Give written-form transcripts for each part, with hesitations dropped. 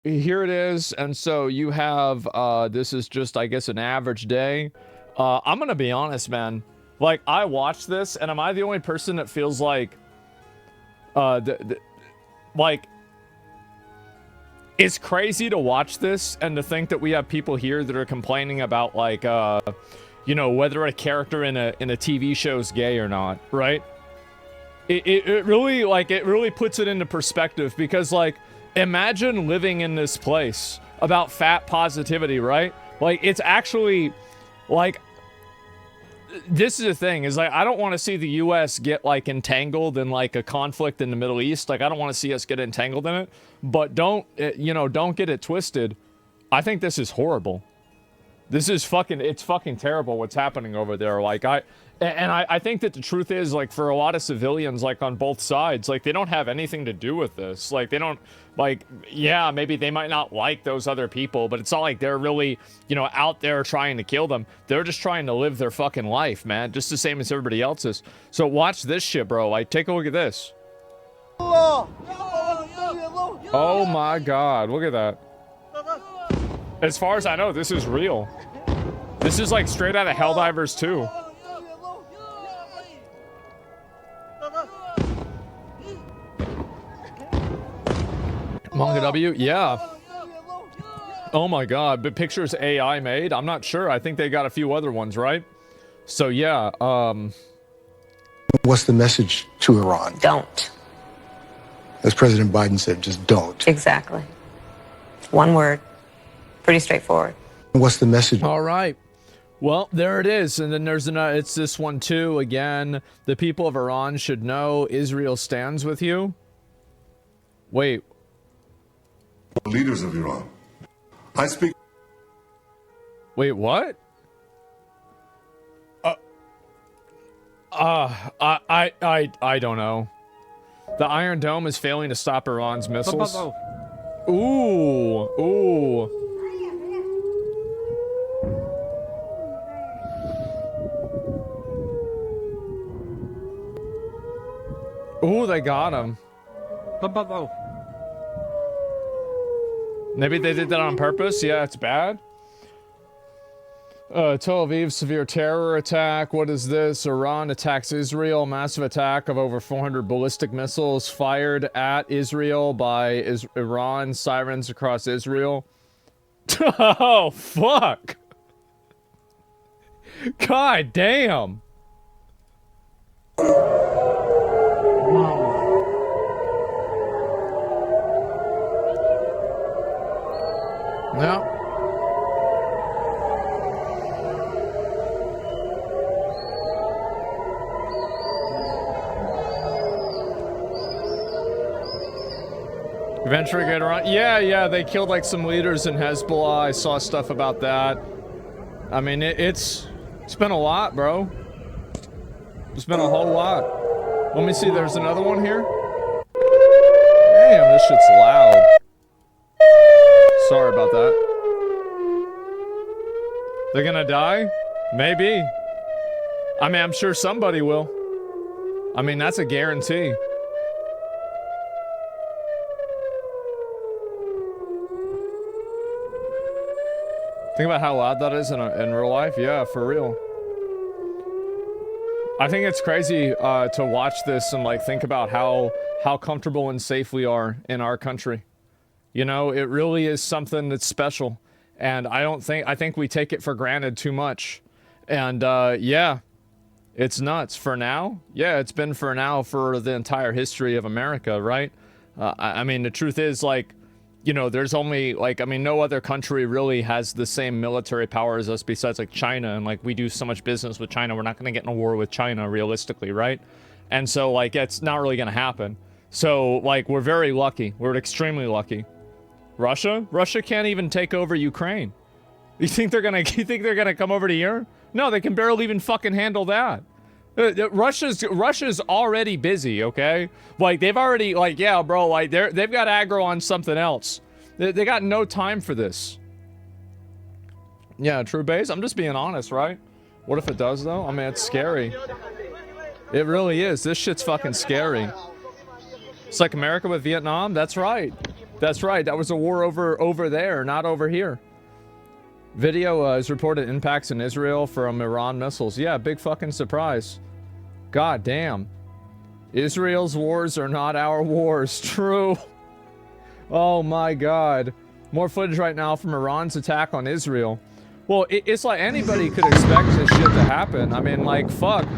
here it is. And so you have, this is just, I guess, an average day. I'm gonna be honest, man. Like, I watched this, and am I the only person that feels like, like, it's crazy to watch this and to think that we have people here that are complaining about, like, you know, whether a character in a TV show is gay or not, right? It really, like, it really puts it into perspective, because, like, imagine living in this place about fat positivity, right? Like, it's actually, like, this is the thing, is like, I don't want to see the US get, like, entangled in, like, a conflict in the Middle East. Like, I don't want to see us get entangled in it, but don't, you know, don't get it twisted. I think this is horrible. This is fucking, it's fucking terrible what's happening over there. Like, I think that the truth is, like, for a lot of civilians, like, on both sides, like, they don't have anything to do with this. Like, they don't, like, yeah, maybe they might not like those other people, but it's not like they're really, you know, out there trying to kill them. They're just trying to live their fucking life, man, just the same as everybody else is. So watch this shit, bro. Like, take a look at this. Oh my god, look at that. As far as I know, this is real. This is like straight out of Helldivers 2. Manga W? Yeah. Oh my god, but pictures AI made? I'm not sure. I think they got a few other ones, right? So yeah, What's the message to Iran? Don't. As President Biden said, just don't. Exactly. One word. Pretty straightforward. What's the message? All right. Well, there it is. And then there's another, it's this one too. Again, the people of Iran should know Israel stands with you. Wait. Leaders of Iran. I speak. Wait, what? I don't know. The Iron Dome is failing to stop Iran's missiles. Ooh, ooh. Ooh, they got him. Maybe they did that on purpose. Yeah, it's bad. Tel Aviv, severe terror attack. What is this? Iran attacks Israel. Massive attack of over 400 ballistic missiles fired at Israel by Iran. Sirens across Israel. Oh, fuck. God damn. Yeah. Eventually get around. Yeah, they killed like some leaders in Hezbollah. I saw stuff about that. I mean, it's been a lot, bro. It's been a whole lot. Let me see, there's another one here. Damn, this shit's loud. Sorry about that. They're gonna die? Maybe. I mean, I'm sure somebody will. I mean, that's a guarantee. Think about how loud that is in real life. Yeah, for real. I think it's crazy to watch this and like think about how comfortable and safe we are in our country. You know, it really is something that's special, and I think we take it for granted too much. And yeah, it's nuts. For now, yeah, it's been for now for the entire history of America, right? I mean, the truth is, like, you know, there's only, like, I mean, no other country really has the same military power as us besides, like, China. And, like, we do so much business with China. We're not going to get in a war with China, realistically, right? And so, like, it's not really going to happen. So, like, we're very lucky. We're extremely lucky. Russia? Russia can't even take over Ukraine. You think they're going to come over to here? No, they can barely even fucking handle that. Russia's already busy, okay? Like, they've already, like, yeah, bro, like, they've got aggro on something else. They got no time for this. Yeah, true base. I'm just being honest, right? What if it does, though? I mean, it's scary. It really is. This shit's fucking scary. It's like America with Vietnam. That's right. That's right. That was a war over there, not over here. Video is reported impacts in Israel from Iran missiles. Yeah, big fucking surprise. God damn. Israel's wars are not our wars. True. Oh my god. More footage right now from Iran's attack on Israel. Well, it's like anybody could expect this shit to happen. I mean, like, fuck.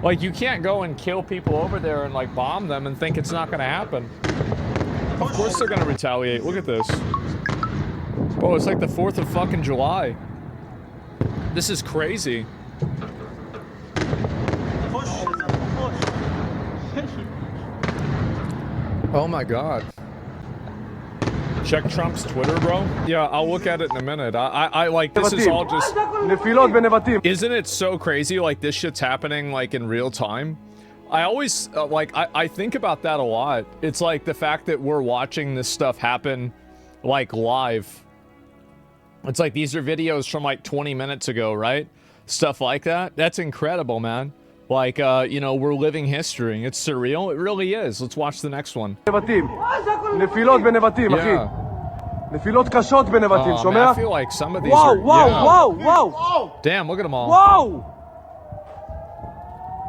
Like, you can't go and kill people over there and, like, bomb them and think it's not gonna happen. Of course they're gonna retaliate. Look at this. Bro, it's like the 4th of fucking July. This is crazy. Oh my god. Check Trump's Twitter, bro. Yeah, I'll look at it in a minute. I like, this is all just... Isn't it so crazy, like, this shit's happening, like, in real time? I always, I think about that a lot. It's like the fact that we're watching this stuff happen, like, live. It's like, these are videos from, like, 20 minutes ago, right? Stuff like that. That's incredible, man. Like, you know, we're living history. It's surreal. It really is. Let's watch the next one. Yeah. Oh, man, I feel like some of these are... Wow. Damn, look at them all. Wow.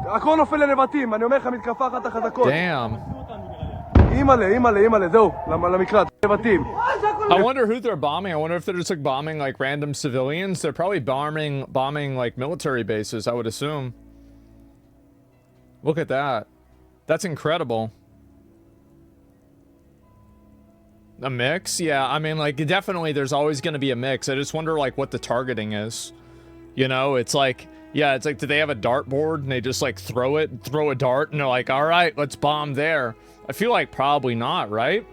הכל נופל לנבטים, אני אומר לך מתקפה אחת החזקות. Damn. אימא'לה, זהו, למקלט, נבטים. I wonder who they're bombing. I wonder if they're just like bombing like random civilians. They're probably bombing like military bases, I would assume. Look at that. That's incredible. A mix? Yeah, I mean, like, definitely there's always going to be a mix. I just wonder, like, what the targeting is. You know, it's like, yeah, it's like, do they have a dartboard and they just, like, throw a dart and they're like, all right, let's bomb there. I feel like probably not, right?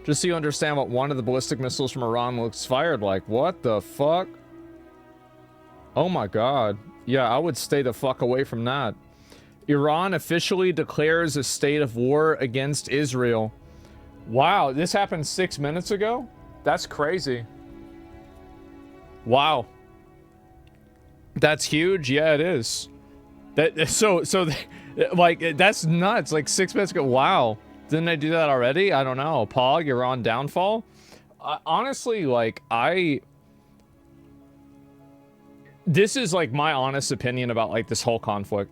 Just so you understand what one of the ballistic missiles from Iran looks fired like. What the fuck? Oh my god. Yeah, I would stay the fuck away from that. Iran officially declares a state of war against Israel. Wow, this happened 6 minutes ago? That's crazy. Wow. That's huge? Yeah, it is. Like, that's nuts. Like, 6 minutes ago. Wow. Didn't they do that already? I don't know. Pog, you're on downfall? Honestly, like, this is, like, my honest opinion about, like, this whole conflict.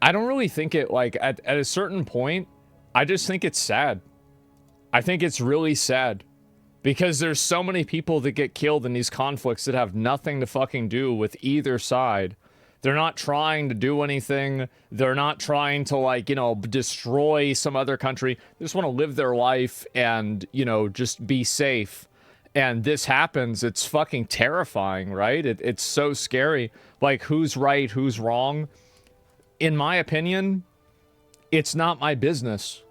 I don't really think it, like, at a certain point, I just think it's sad. I think it's really sad. Because there's so many people that get killed in these conflicts that have nothing to fucking do with either side. They're not trying to do anything. They're not trying to, like, you know, destroy some other country. They just want to live their life and, you know, just be safe. And this happens. It's fucking terrifying, right? It's so scary. Like, who's right, who's wrong? In my opinion, it's not my business.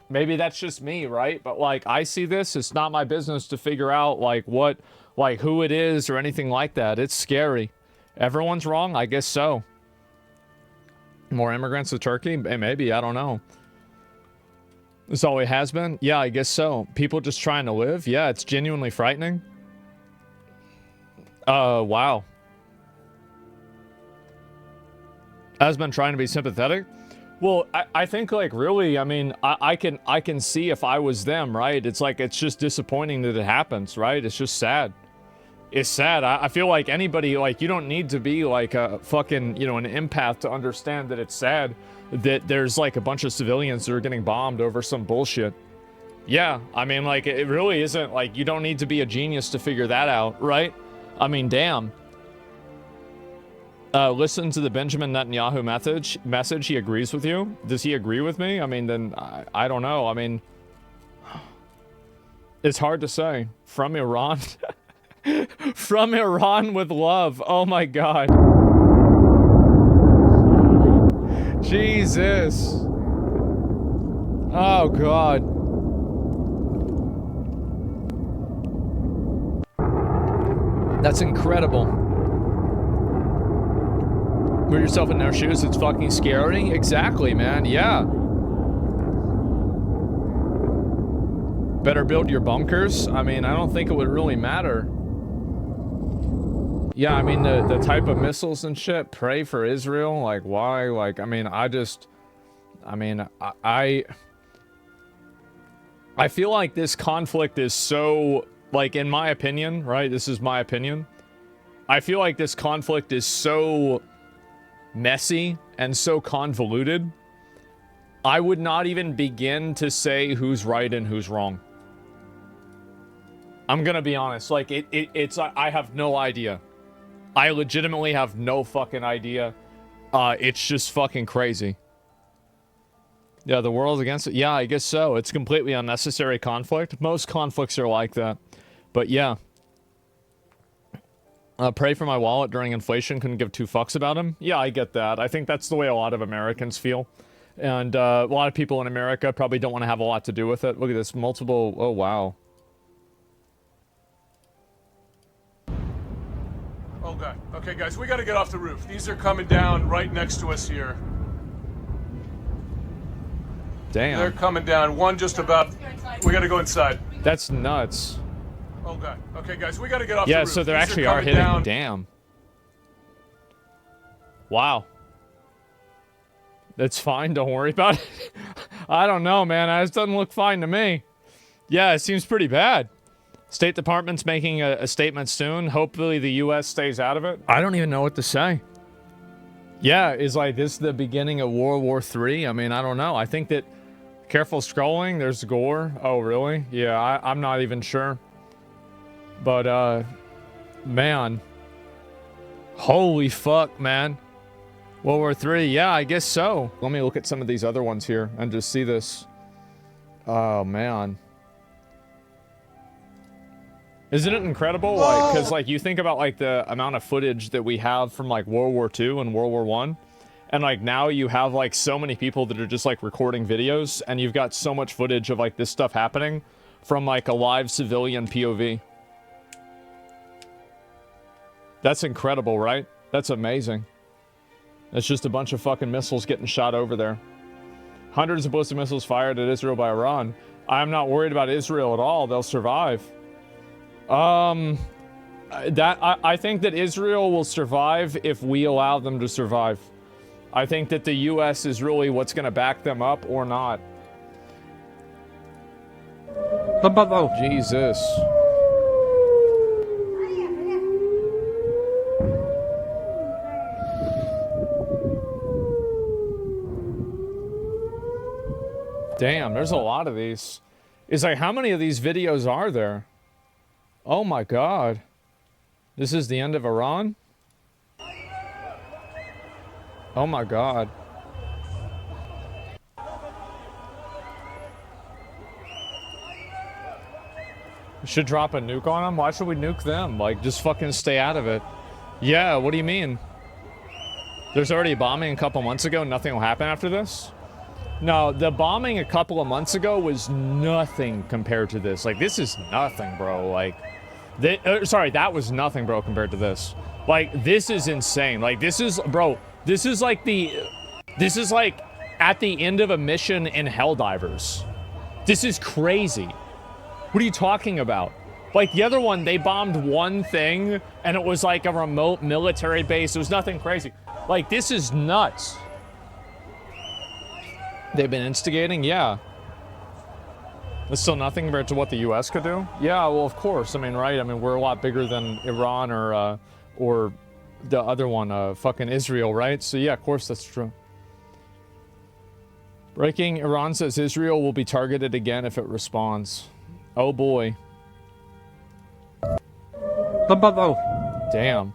Maybe that's just me, right? But, like, I see this, it's not my business to figure out, like, what, like, who it is or anything like that. It's scary. Everyone's wrong? I guess so. More immigrants to Turkey? Maybe, I don't know. This always has been? Yeah, I guess so. People just trying to live? Yeah, it's genuinely frightening. Wow. Asmongold trying to be sympathetic? Well, I think, like, really, I mean, I can see if I was them, right? It's like, it's just disappointing that it happens, right? It's just sad. It's sad. I feel like anybody, like, you don't need to be, like, a fucking, you know, an empath to understand that it's sad that there's, like, a bunch of civilians that are getting bombed over some bullshit. Yeah, I mean, like, it really isn't, like, you don't need to be a genius to figure that out, right? I mean, damn. Listen to the Benjamin Netanyahu message. He agrees with you. Does he agree with me? I mean, then I don't know. I mean, it's hard to say. From Iran, from Iran with love. Oh my God. Jesus. Oh God. That's incredible. Put yourself in their shoes, it's fucking scary. Exactly, man. Yeah. Better build your bunkers. I mean, I don't think it would really matter. Yeah, I mean, the type of missiles and shit. Pray for Israel. Like, why? Like, I mean, I feel like this conflict is so, like, in my opinion, right? This is my opinion. I feel like this conflict is so messy and so convoluted. I would not even begin to say who's right and who's wrong. I'm gonna be honest. Like, it's I have no idea. I legitimately have no fucking idea. It's just fucking crazy. Yeah, the world's against it. Yeah, I guess so. It's completely unnecessary conflict. Most conflicts are like that. But yeah. Pray for my wallet during inflation. Couldn't give two fucks about him. Yeah, I get that. I think that's the way a lot of Americans feel. And a lot of people in America probably don't want to have a lot to do with it. Look at this. Multiple... Oh, wow. Okay. Okay, guys, we gotta get off the roof. These are coming down right next to us here. Damn. They're coming down. One just about... We gotta go inside. That's nuts. Okay. Okay, guys, we gotta get off the Yeah, roof. so they These actually are coming hitting. down. Damn. Wow. That's fine. Don't worry about it. I don't know, man. It doesn't look fine to me. Yeah, it seems pretty bad. State Department's making a statement soon. Hopefully the U.S. stays out of it. I don't even know what to say. Yeah, is like this the beginning of World War III? I mean, I don't know. I think that... Careful scrolling. There's gore. Oh, really? Yeah, I'm not even sure. But, man. Holy fuck, man. World War III. Yeah, I guess so. Let me look at some of these other ones here and just see this. Oh, man. Isn't it incredible? Like, because, like, you think about, like, the amount of footage that we have from, like, World War II and World War I. And, like, now you have, like, so many people that are just, like, recording videos. And you've got so much footage of, like, this stuff happening from, like, a live civilian POV. That's incredible, right? That's amazing. It's just a bunch of fucking missiles getting shot over there. Hundreds of ballistic missiles fired at Israel by Iran. I'm not worried about Israel at all. They'll survive. I think that Israel will survive if we allow them to survive. I think that the U.S. is really what's going to back them up or not. Jesus. Damn, there's a lot of these. It's like, how many of these videos are there? Oh my god. This is the end of Iran? Oh my god. We should drop a nuke on them? Why should we nuke them? Like, just fucking stay out of it. Yeah, what do you mean? There's already a bombing a couple months ago, nothing will happen after this? No, the bombing a couple of months ago was nothing compared to this. Like, this is nothing, bro. Like, sorry, that was nothing, bro, compared to this. Like, this is insane. Like, this is, bro, this is like at the end of a mission in Helldivers. This is crazy. What are you talking about? Like, the other one, they bombed one thing, and it was like a remote military base. It was nothing crazy. Like, this is nuts. They've been instigating? Yeah. It's still nothing compared to what the U.S. could do? Yeah, well, of course. I mean, right? I mean, we're a lot bigger than Iran or the other one, fucking Israel, right? So, yeah, of course that's true. Breaking, Iran says Israel will be targeted again if it responds. Oh, boy. Damn.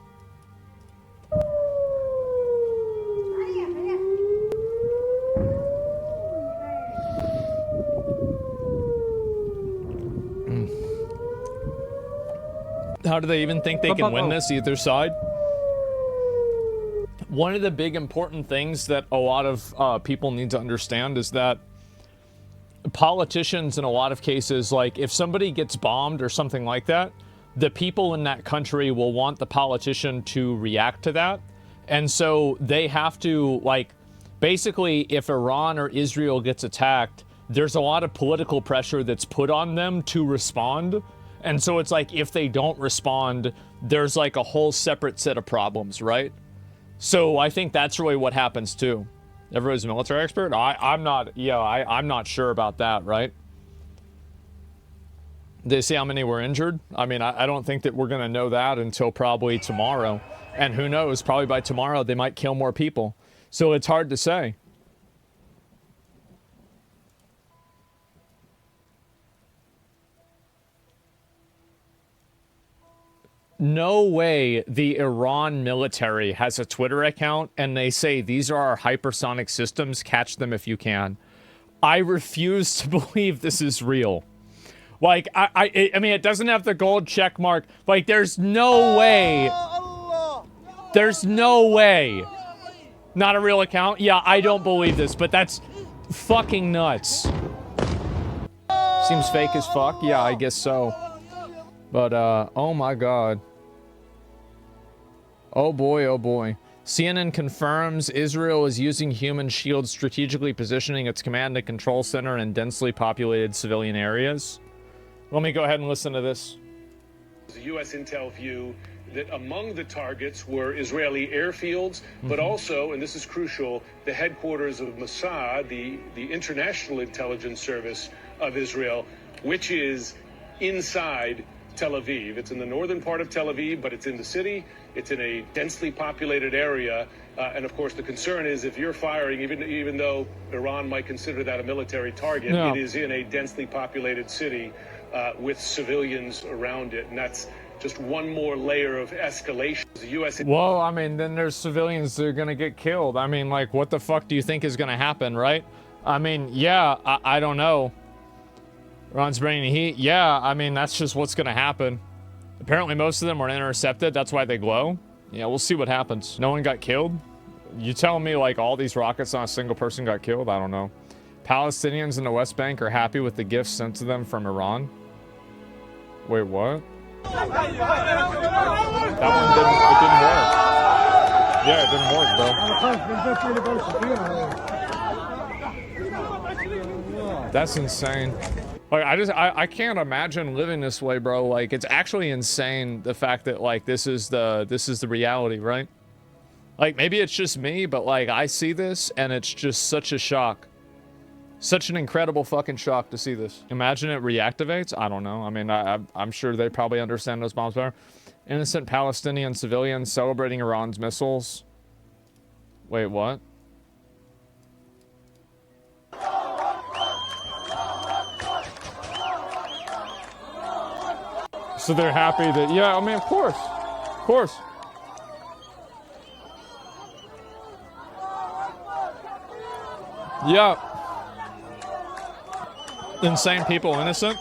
How do they even think they can win this, either side? One of the big important things that a lot of people need to understand is that politicians, in a lot of cases, like, if somebody gets bombed or something like that, the people in that country will want the politician to react to that. And so they have to, like, basically, if Iran or Israel gets attacked, there's a lot of political pressure that's put on them to respond. And so it's like, if they don't respond, there's like a whole separate set of problems, right? So I think that's really what happens too. Everybody's a military expert? I'm not, yeah, I'm not sure about that, right? They see how many were injured? I mean, I don't think that we're going to know that until probably tomorrow. And who knows, probably by tomorrow they might kill more people. So it's hard to say. No way the Iran military has a Twitter account and they say, these are our hypersonic systems, catch them if you can. I refuse to believe this is real. Like, I mean, it doesn't have the gold check mark. Like, there's no way. There's no way. Not a real account? Yeah, I don't believe this, but that's fucking nuts. Seems fake as fuck? Yeah, I guess so. But, oh my god. Oh boy, oh boy. CNN confirms Israel is using human shields, strategically positioning its command and control center in densely populated civilian areas. Let me go ahead and listen to this. The U.S. intel view that among the targets were Israeli airfields, but also, and this is crucial, the headquarters of Mossad, the international intelligence service of Israel, which is inside Tel Aviv. It's in the northern part of Tel Aviv, but it's in the city. It's in a densely populated area. And of course, the concern is if you're firing, even though Iran might consider that a military target, it is in a densely populated city with civilians around it. And that's just one more layer of escalation. The U.S. Well, I mean, then there's civilians that are going to get killed. I mean, like, what the fuck do you think is going to happen, right? I mean, yeah, I don't know. Iran's bringing heat. Yeah, I mean, that's just what's going to happen. Apparently, most of them were intercepted. That's why they glow. Yeah, we'll see what happens. No one got killed? You telling me, like, all these rockets, not a single person got killed? I don't know. Palestinians in the West Bank are happy with the gifts sent to them from Iran. Wait, what? That one didn't work. Yeah, it didn't work, bro. That's insane. Like, I can't imagine living this way, bro. Like, it's actually insane, the fact that, like, this is the reality, right? Like, maybe it's just me, but, like, I see this and it's just such a shock. Such an incredible fucking shock to see this. Imagine it reactivates? I don't know. I mean, I'm sure they probably understand those bombs better. Innocent Palestinian civilians celebrating Iran's missiles. Wait, what? So they're happy that, yeah, I mean, of course. Of course. Yeah. Insane people innocent?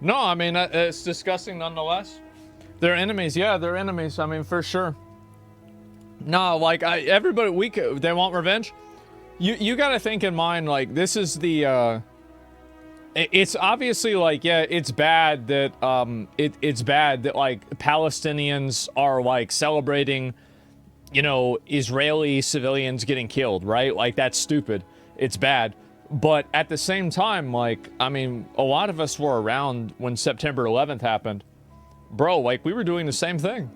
No, I mean, it's disgusting nonetheless. They're enemies. Yeah, they're enemies. I mean, for sure. No, like, everybody, they want revenge. You gotta think in mind, like, this is the, it's obviously, like, yeah, it's bad that, it's bad that, like, Palestinians are, like, celebrating, you know, Israeli civilians getting killed, right? Like, that's stupid. It's bad. But at the same time, like, I mean, a lot of us were around when September 11th happened. Bro, like, we were doing the same thing.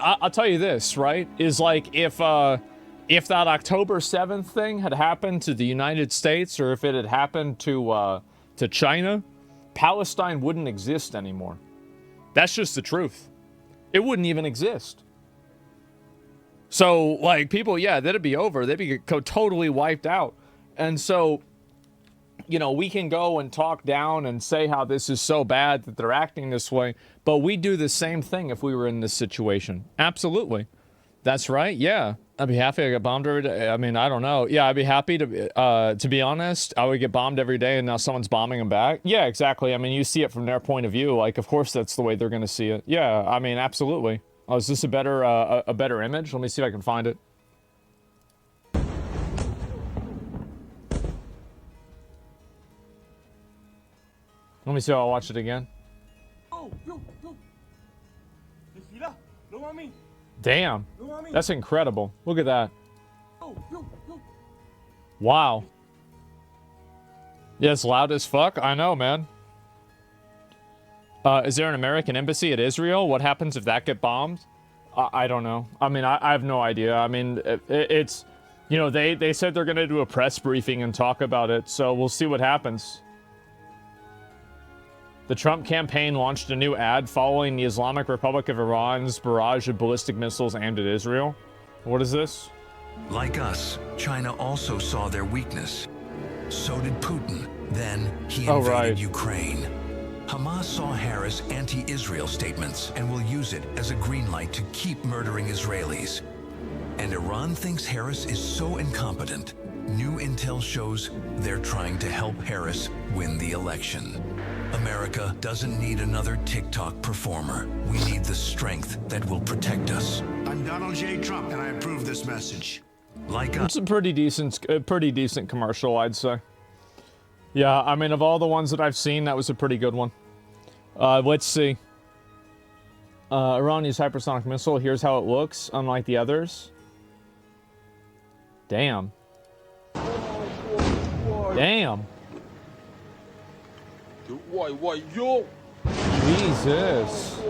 I'll tell you this, right? Is like, if that October 7th thing had happened to the United States, or if it had happened to China, Palestine wouldn't exist anymore. That's just the truth. It wouldn't even exist. So, like, people, yeah, that'd be over. They'd be totally wiped out. And so, you know, we can go and talk down and say how this is so bad that they're acting this way, but we do the same thing if we were in this situation. Absolutely. That's right. Yeah. I'd be happy I get bombed every day. I mean, I don't know. Yeah, I'd be happy to be honest. I would get bombed every day and now someone's bombing them back. Yeah, exactly. I mean, you see it from their point of view. Like, of course, that's the way they're going to see it. Yeah, I mean, absolutely. Oh, is this a better image? Let me see if I can find it. Let me see how I'll watch it again. Damn. That's incredible. Look at that. Wow. Yeah, it's loud as fuck. I know, man. Is there an American embassy at Israel? What happens if that get bombed? I don't know. I mean, I have no idea. I mean, it's... You know, they said they're going to do a press briefing and talk about it, so we'll see what happens. The Trump campaign launched a new ad following the Islamic Republic of Iran's barrage of ballistic missiles aimed at Israel. What is this? Like us, China also saw their weakness. So did Putin. Then he invaded Ukraine. Hamas saw Harris' anti-Israel statements and will use it as a green light to keep murdering Israelis. And Iran thinks Harris is so incompetent. New intel shows they're trying to help Harris win the election. America doesn't need another TikTok performer. We need the strength that will protect us. I'm Donald J. Trump, and I approve this message. Like us. It's a pretty decent commercial, I'd say. Yeah, I mean, of all the ones that I've seen, that was a pretty good one. Let's see. Iran used hypersonic missile. Here's how it looks, unlike the others. Damn. Damn. Jesus.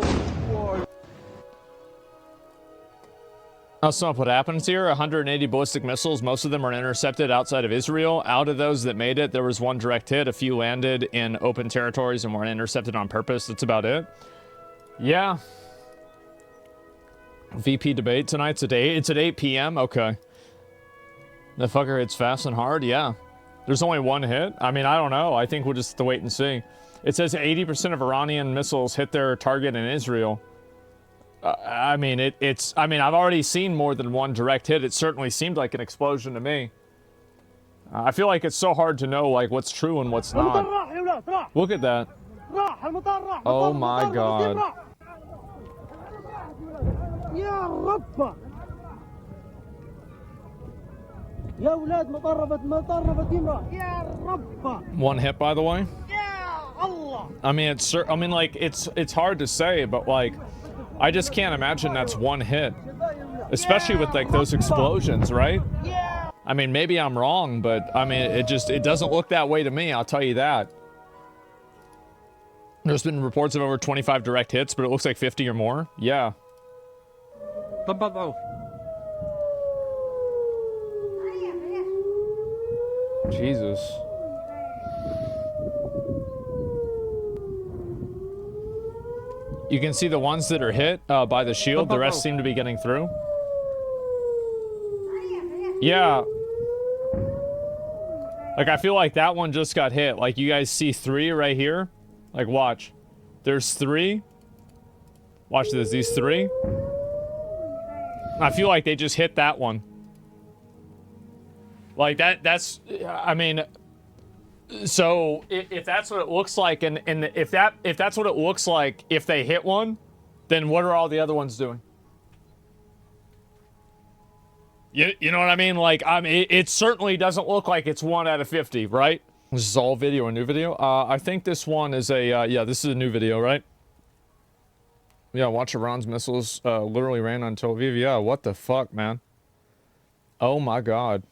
I'll sum up what happens here. 180 ballistic missiles. Most of them are intercepted outside of Israel. Out of those that made it, there was one direct hit. A few landed in open territories and weren't intercepted on purpose. That's about it. Yeah. VP debate tonight. It's at 8 p.m. Okay. The fucker hits fast and hard. Yeah. There's only one hit. I mean, I don't know. I think we'll just have to wait and see. It says 80% of Iranian missiles hit their target in Israel. I mean, I've already seen more than one direct hit. It certainly seemed like an explosion to me. I feel like it's so hard to know, like, what's true and what's not. Look at that. Oh my God. One hit, by the way. I mean, it's hard to say, but like, I just can't imagine that's one hit, especially with like those explosions, right? I mean, maybe I'm wrong, but I mean, it doesn't look that way to me. I'll tell you that. There's been reports of over 25 direct hits, but it looks like 50 or more. Yeah. Jesus. You can see the ones that are hit by the shield. The rest seem to be getting through. Yeah. Like, I feel like that one just got hit. Like, you guys see 3 right here? Like, watch. There's 3. Watch this. These 3. I feel like they just hit that one. Like, that's... I mean... So if that's what it looks like, and if that's what it looks like if they hit one, then what are all the other ones doing? You know what I mean? Like, I mean, it certainly doesn't look like it's 1 out of 50, right? This is all video, a new video. I think this one is a yeah, this is a new video, right? Yeah, watch Iran's missiles literally ran on Tel Aviv. Yeah, what the fuck, man? Oh my God.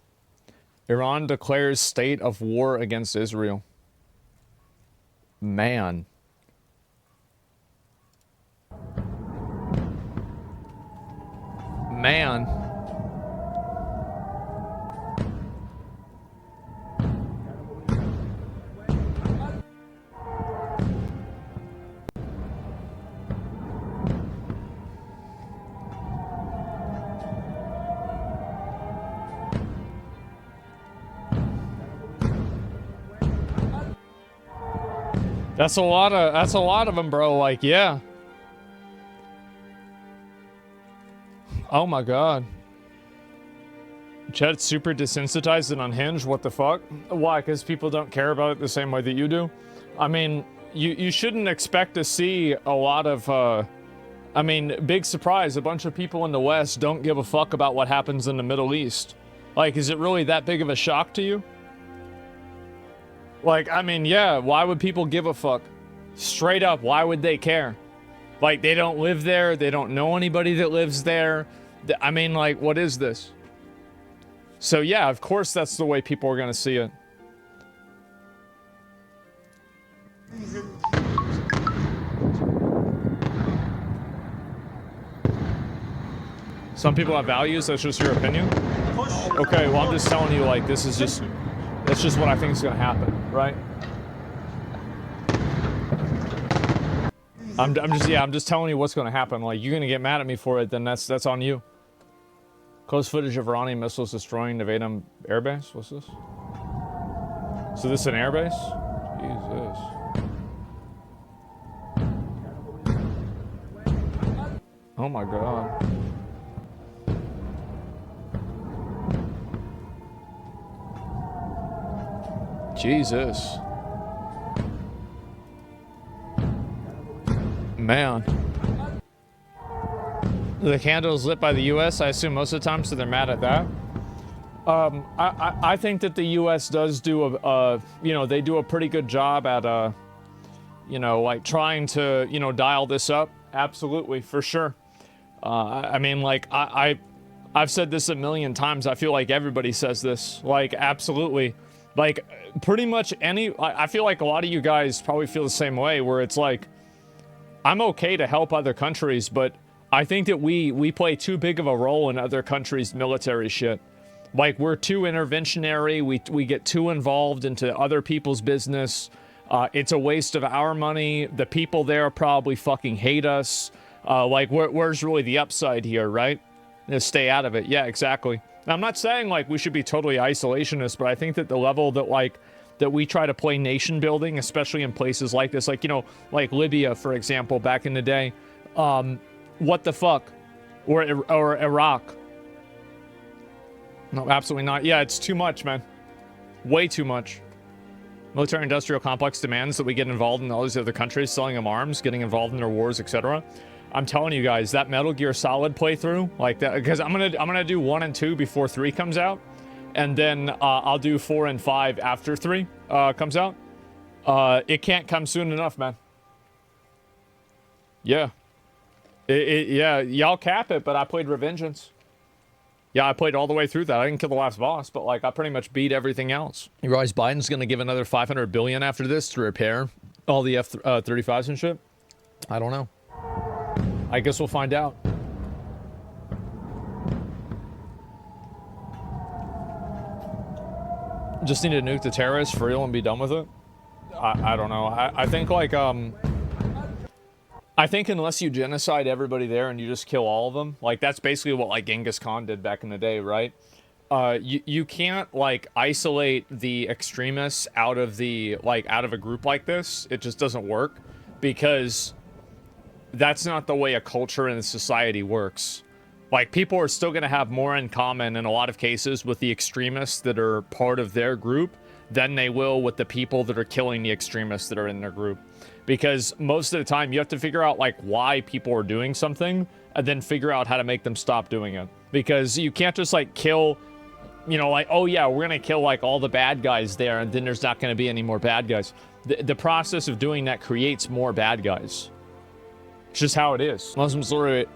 Iran declares state of war against Israel. Man. Man. That's a lot of them, bro. Like, yeah. Oh my God. Chat's super desensitized and unhinged. What the fuck? Why? Because people don't care about it the same way that you do? I mean, you shouldn't expect to see a lot of, I mean, big surprise. A bunch of people in the West don't give a fuck about what happens in the Middle East. Like, is it really that big of a shock to you? Like, I mean, yeah, why would people give a fuck? Straight up, why would they care? Like, they don't live there, they don't know anybody that lives there. I mean, like, what is this? So yeah, of course that's the way people are gonna see it. Some people have values, that's just your opinion? Okay, well, I'm just telling you, like, this is just... That's just what I think is going to happen, right? I'm just telling you what's going to happen. Like, you're going to get mad at me for it, then that's on you. Close footage of Iranian missiles destroying Nevada airbase? What's this? So this is an airbase? Jesus. Oh my god. Jesus. Man. The candle is lit by the U.S., I assume most of the time, so they're mad at that. I think that the U.S. does do they do a pretty good job at, like trying to, dial this up. Absolutely, for sure. I mean, like, I've said this a million times. I feel like everybody says this. Like, absolutely. Like, pretty much I feel like a lot of you guys probably feel the same way, where it's like, I'm okay to help other countries, but I think that we play too big of a role in other countries' military shit. Like, we're too interventionary, we get too involved into other people's business. It's a waste of our money. The people there probably fucking hate us. Like, where's really the upside here, right? Just stay out of it. Yeah, exactly. Now, I'm not saying, like, we should be totally isolationist, but I think that the level that, like, that we try to play nation building, especially in places like this, like, like Libya, for example, back in the day, what the fuck? Or Iraq. No, absolutely not. Yeah, it's too much, man. Way too much. Military-industrial complex demands that we get involved in all these other countries, selling them arms, getting involved in their wars, etc. I'm telling you guys, that Metal Gear Solid playthrough, like that, because I'm gonna do 1 and 2 before 3 comes out, and then I'll do 4 and 5 after 3 comes out. It can't come soon enough, man. Yeah. Yeah, y'all cap it, but I played Revengeance. Yeah, I played all the way through that. I didn't kill the last boss, but, like, I pretty much beat everything else. You realize Biden's gonna give another $500 billion after this to repair all the F-35s and shit? I don't know. I guess we'll find out. Just need to nuke the terrorists for real and be done with it? I don't know. I think, like, I think unless you genocide everybody there and you just kill all of them, like, that's basically what, like, Genghis Khan did back in the day, right? You can't, like, isolate the extremists out of the, like, out of a group like this. It just doesn't work, because that's not the way a culture and a society works. Like, people are still going to have more in common in a lot of cases with the extremists that are part of their group than they will with the people that are killing the extremists that are in their group. Because most of the time, you have to figure out, like, why people are doing something, and then figure out how to make them stop doing it. Because you can't just, like, kill, like, oh yeah, we're gonna kill, like, all the bad guys there, and then there's not gonna be any more bad guys. The process of doing that creates more bad guys. It's just how it is. Muslims literally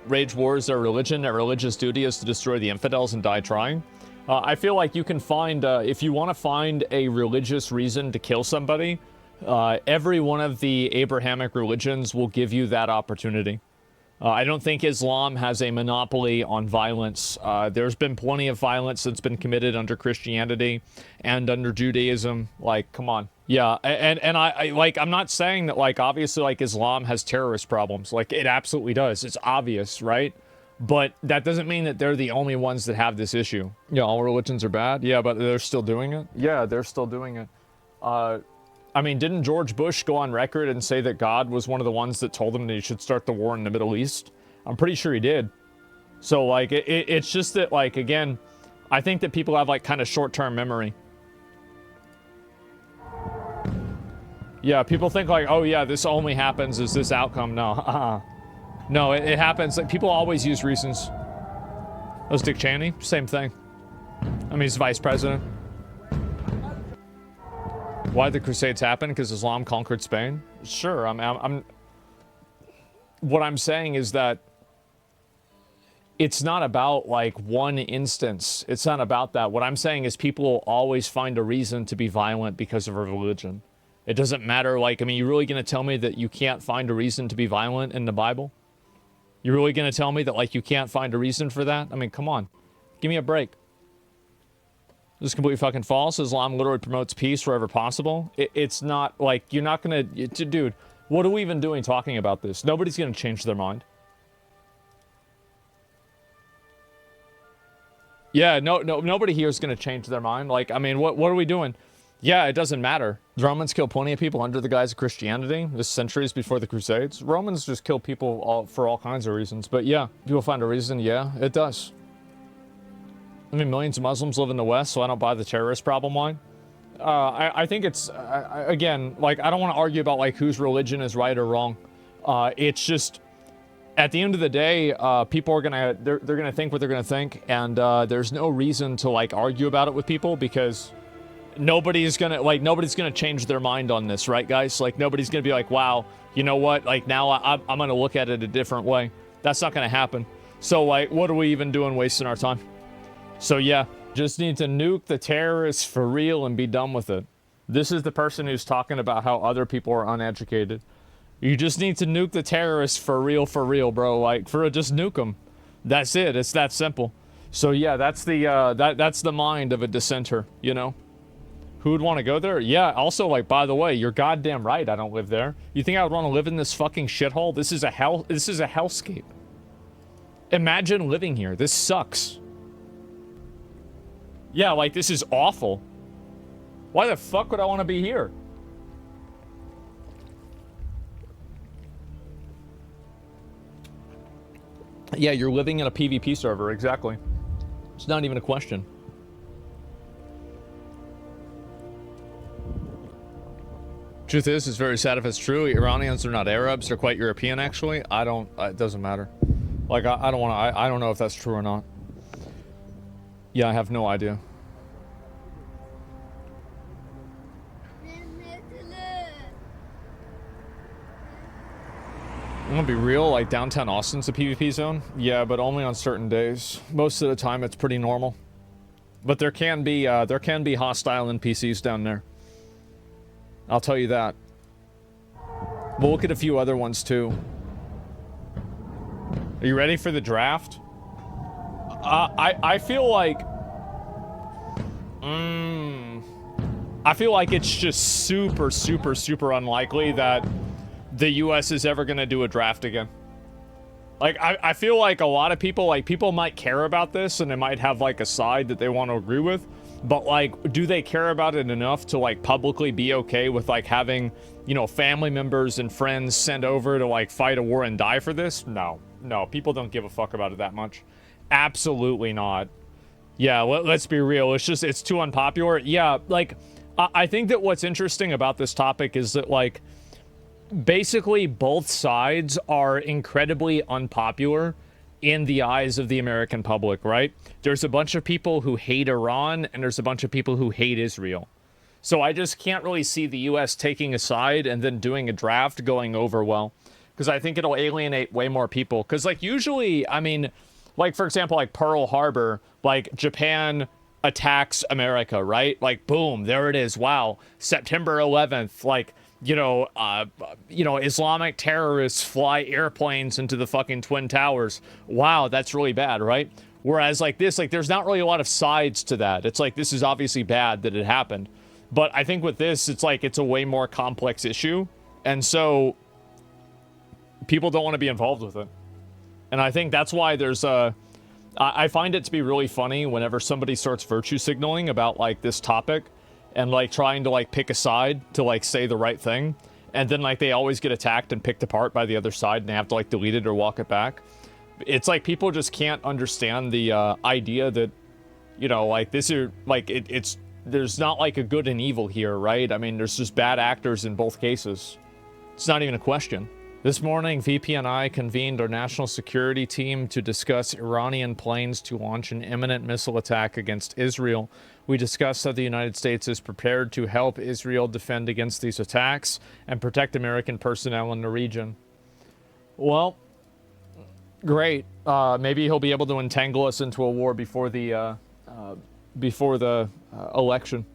rage wars their religion. Their religious duty is to destroy the infidels and die trying. I feel like you can find, if you want to find a religious reason to kill somebody, every one of the Abrahamic religions will give you that opportunity. I don't think Islam has a monopoly on violence. There's been plenty of violence that's been committed under Christianity and under Judaism. Like, come on. Yeah, and I like, I'm not saying that, like, obviously, like, Islam has terrorist problems. Like, it absolutely does. It's obvious, right? But that doesn't mean that they're the only ones that have this issue. Yeah, all religions are bad. Yeah, but they're still doing it. Yeah, they're still doing it. I mean, didn't George Bush go on record and say that God was one of the ones that told him that he should start the war in the Middle East? I'm pretty sure he did. So, like, it's just that, like, again, I think that people have, like, kind of short-term memory. Yeah, people think, like, oh yeah, this only happens as this outcome. No, no, it happens. Like, people always use reasons. That was Dick Cheney, same thing. I mean, he's vice president. Why did the Crusades happen? Because Islam conquered Spain? Sure, what I'm saying is that it's not about, like, one instance. It's not about that. What I'm saying is people always find a reason to be violent because of a religion. It doesn't matter, like, I mean, you really going to tell me that you can't find a reason to be violent in the Bible? You're really going to tell me that, like, you can't find a reason for that? I mean, come on. Give me a break. This is completely fucking false. Islam literally promotes peace wherever possible. It's not, like, you're not going to... Dude, What are we even doing talking about this? Nobody's going to change their mind. Yeah, nobody here is going to change their mind. Like, I mean, what are we doing? Yeah, it doesn't matter. The Romans killed plenty of people under the guise of Christianity. This centuries before the Crusades. Romans just kill people for all kinds of reasons. But yeah, people find a reason. Yeah, it does. I mean, millions of Muslims live in the West, so I don't buy the terrorist problem line. I think it's, again, like, I don't want to argue about, like, whose religion is right or wrong. It's just, at the end of the day, people are gonna, they're gonna think what they're gonna think, and there's no reason to, like, argue about it with people, because nobody's gonna change their mind on this, right, guys? Like, nobody's gonna be like, wow, you know what, like, now I'm gonna look at it a different way. That's not gonna happen. So, like, what are we even doing wasting our time? So, yeah. Just need to nuke the terrorists for real and be done with it. This is the person who's talking about how other people are uneducated. You just need to nuke the terrorists for real, bro. Like, just nuke them. That's it. It's that simple. So yeah, that's the that's the mind of a dissenter, you know? Who would want to go there? Yeah, also, like, by the way, you're goddamn right I don't live there. You think I would want to live in this fucking shithole? This is a hellscape. Imagine living here. This sucks. Yeah, like, this is awful. Why the fuck would I want to be here? Yeah, you're living in a PvP server, exactly. It's not even a question. Truth is, it's very sad if it's true. Iranians are not Arabs, they're quite European, actually. It doesn't matter. Like, I don't know if that's true or not. Yeah, I have no idea. I'm gonna be real, like, downtown Austin's a PvP zone. Yeah, but only on certain days. Most of the time, it's pretty normal. But there can be hostile NPCs down there. I'll tell you that. We'll look at a few other ones, too. Are you ready for the draft? I feel like... I feel like it's just super unlikely that the U.S. is ever going to do a draft again. Like, I feel like a lot of people, like, people might care about this, and they might have, like, a side that they want to agree with, but, like, do they care about it enough to, like, publicly be okay with, like, having, you know, family members and friends sent over to, like, fight a war and die for this? No, people don't give a fuck about it that much. Absolutely not. Yeah, let's be real. It's too unpopular. Yeah, like, I think that what's interesting about this topic is that, like, basically both sides are incredibly unpopular in the eyes of the American public, right? There's a bunch of people who hate Iran, and there's a bunch of people who hate Israel. So I just can't really see the U.S. taking a side and then doing a draft going over well, because I think it'll alienate way more people. Because, like, usually, I mean, like, for example, like Pearl Harbor, like, Japan attacks America, right? Like, boom, there it is. Wow, September 11th, like, you know, Islamic terrorists fly airplanes into the fucking Twin Towers. Wow, that's really bad, right? Whereas, like, this, like, there's not really a lot of sides to that. It's like, this is obviously bad that it happened. But I think with this, it's like, it's a way more complex issue. And so, people don't want to be involved with it. And I think that's why there's a... I find it to be really funny whenever somebody starts virtue signaling about, like, this topic, and, like, trying to, like, pick a side to, like, say the right thing. And then, like, they always get attacked and picked apart by the other side, and they have to, like, delete it or walk it back. It's like people just can't understand the idea that, you know, like, this is, like, it's, there's not, like, a good and evil here, right? I mean, there's just bad actors in both cases. It's not even a question. This morning, VP and I convened our national security team to discuss Iranian plans to launch an imminent missile attack against Israel. We discussed how the United States is prepared to help Israel defend against these attacks and protect American personnel in the region. Well, great. Maybe he'll be able to entangle us into a war before the election.